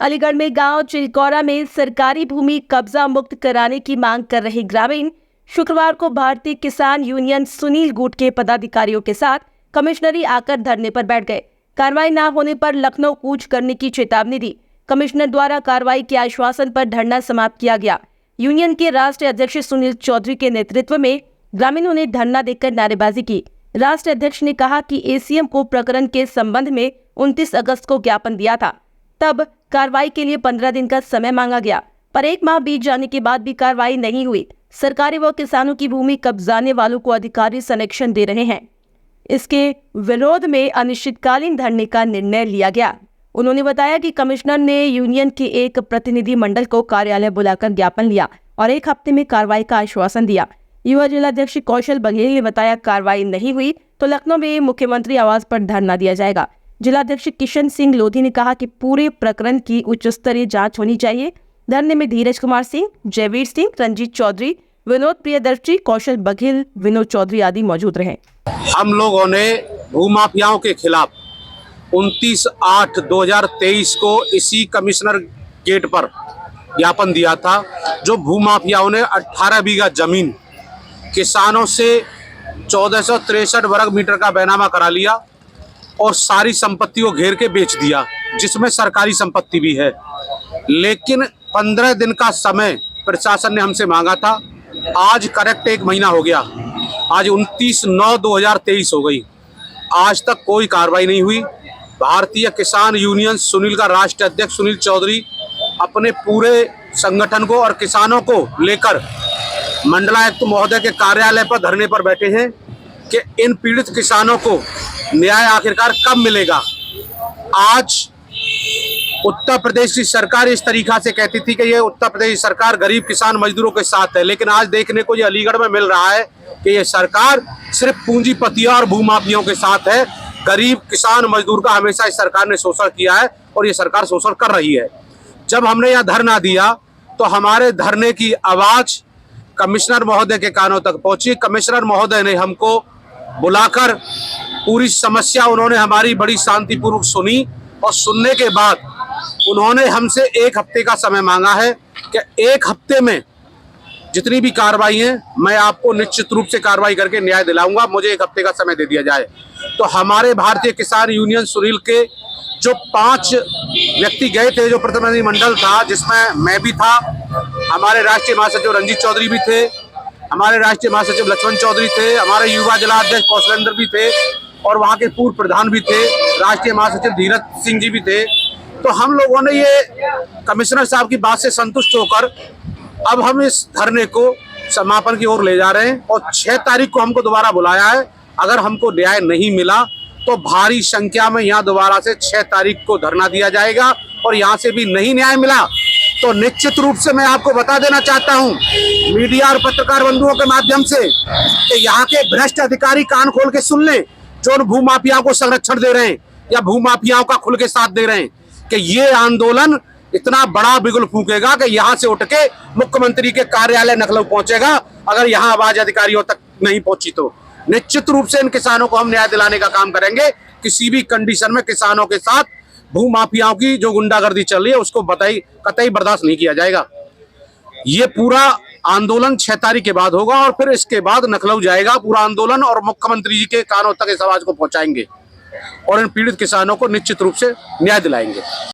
अलीगढ़ में गांव चिलकौरा में सरकारी भूमि कब्जा मुक्त कराने की मांग कर रहे ग्रामीण शुक्रवार को भारतीय किसान यूनियन सुनील गुट के पदाधिकारियों के साथ कमिश्नरी आकर धरने पर बैठ गए। कार्रवाई न होने पर लखनऊ कूच करने की चेतावनी दी। कमिश्नर द्वारा कार्रवाई के आश्वासन पर धरना समाप्त किया गया। यूनियन के राष्ट्रीय अध्यक्ष सुनील चौधरी के नेतृत्व में ग्रामीणों ने धरना देकर नारेबाजी की। राष्ट्रीय अध्यक्ष ने कहा कि एसीएम को प्रकरण के संबंध में 29 अगस्त को ज्ञापन दिया था। तब कार्रवाई के लिए 15 दिन का समय मांगा गया, पर एक माह बीत जाने के बाद भी कार्रवाई नहीं हुई। सरकारी व किसानों की भूमि कब्जाने वालों को अधिकारी संरक्षण दे रहे हैं। इसके विरोध में अनिश्चितकालीन धरने का निर्णय लिया गया। उन्होंने बताया कि कमिश्नर ने यूनियन के एक प्रतिनिधि मंडल को कार्यालय बुलाकर ज्ञापन लिया और एक हफ्ते में कार्रवाई का आश्वासन दिया। युवा जिलाध्यक्ष कौशल बघेल ने बताया, कार्रवाई नहीं हुई तो लखनऊ में मुख्यमंत्री आवास पर धरना दिया जाएगा। जिलाध्यक्ष किशन सिंह लोधी ने कहा कि पूरे प्रकरण की उच्च स्तरीय जांच होनी चाहिए। धरने में धीरज कुमार सिंह, जयवीर सिंह, रंजीत चौधरी, विनोद प्रियदर्शी, कौशल बघेल, विनोद चौधरी आदि मौजूद रहे। हम लोगों ने भूमाफियाओं के खिलाफ 29/8/2023 को इसी कमिश्नर गेट पर ज्ञापन दिया था। जो भूमाफियाओं ने 18 बीघा जमीन किसानों से 1463 वर्ग मीटर का बैनामा करा लिया और सारी संपत्ति को घेर के बेच दिया, जिसमें सरकारी संपत्ति भी है। लेकिन 15 दिन का समय प्रशासन ने हमसे मांगा था। आज करेक्ट एक महीना हो गया, आज 29/9/2023 हो गई, आज तक कोई कार्रवाई नहीं हुई। भारतीय किसान यूनियन सुनील का राष्ट्रीय अध्यक्ष सुनील चौधरी अपने पूरे संगठन को और किसानों को लेकर मंडलायुक्त महोदय के कार्यालय पर धरने पर बैठे हैं कि इन पीड़ित किसानों को न्याय आखिरकार कब मिलेगा। आज उत्तर प्रदेश की सरकार इस तरीका से कहती थी कि ये उत्तर प्रदेश सरकार गरीब किसान मजदूरों के साथ है, लेकिन आज देखने को ये अलीगढ़ में मिल रहा है कि ये सरकार सिर्फ पूंजीपतियों और भूमाफियों के साथ है। गरीब किसान मजदूर का हमेशा इस सरकार ने शोषण किया है और ये सरकार शोषण कर रही है। जब हमने यहाँ धरना दिया तो हमारे धरने की आवाज कमिश्नर महोदय के कानों तक पहुंची। कमिश्नर महोदय ने हमको बुलाकर पूरी समस्या उन्होंने हमारी बड़ी शांतिपूर्वक सुनी और सुनने के बाद उन्होंने हमसे एक हफ्ते का समय मांगा है कि एक हफ्ते में जितनी भी कार्रवाई है मैं आपको निश्चित रूप से कार्रवाई करके न्याय दिलाऊंगा। मुझे एक हफ्ते का समय दे दिया जाए। तो हमारे भारतीय किसान यूनियन सुनील के जो 5 व्यक्ति गए थे, जो प्रतिनिधि मंडल था, जिसमें मैं भी था, हमारे राष्ट्रीय महासचिव रंजीत चौधरी भी थे, हमारे राष्ट्रीय महासचिव लक्ष्मण चौधरी थे, हमारे युवा जिलाध्यक्ष कौशलेंद्र भी थे और वहाँ के पूर्व प्रधान भी थे, राष्ट्रीय महासचिव धीरज सिंह जी भी थे। तो हम लोगों ने ये कमिश्नर साहब की बात से संतुष्ट होकर अब हम इस धरने को समापन की ओर ले जा रहे हैं और 6 तारीख को हमको दोबारा बुलाया है। अगर हमको न्याय नहीं मिला तो भारी संख्या में यहाँ दोबारा से 6 तारीख को धरना दिया जाएगा और यहाँ से भी नहीं न्याय मिला तो निश्चित रूप से मैं आपको बता देना चाहता हूँ मीडिया और पत्रकार बंधुओं के माध्यम से कि यहाँ के भ्रष्ट अधिकारी कान खोल के सुन लें, जो भूमाफियाओं को संरक्षण दे रहे हैं या भूमाफियाओं का खुल के साथ दे रहे हैं, कि ये आंदोलन इतना बड़ा बिगुल फूकेगा कि यहाँ से उठ के मुख्यमंत्री के कार्यालय लखनऊ पहुंचेगा। अगर यहाँ आवाज अधिकारियों तक नहीं पहुंची तो निश्चित रूप से इन किसानों को हम न्याय दिलाने का काम करेंगे। किसी भी कंडीशन में किसानों के साथ भूमाफियाओं की जो गुंडागर्दी चल रही है उसको कतई बर्दाश्त नहीं किया जाएगा। ये पूरा आंदोलन 6 तारीख के बाद होगा और फिर इसके बाद लखनऊ जाएगा पूरा आंदोलन और मुख्यमंत्री जी के कानों तक इस आवाज को पहुंचाएंगे और इन पीड़ित किसानों को निश्चित रूप से न्याय दिलाएंगे।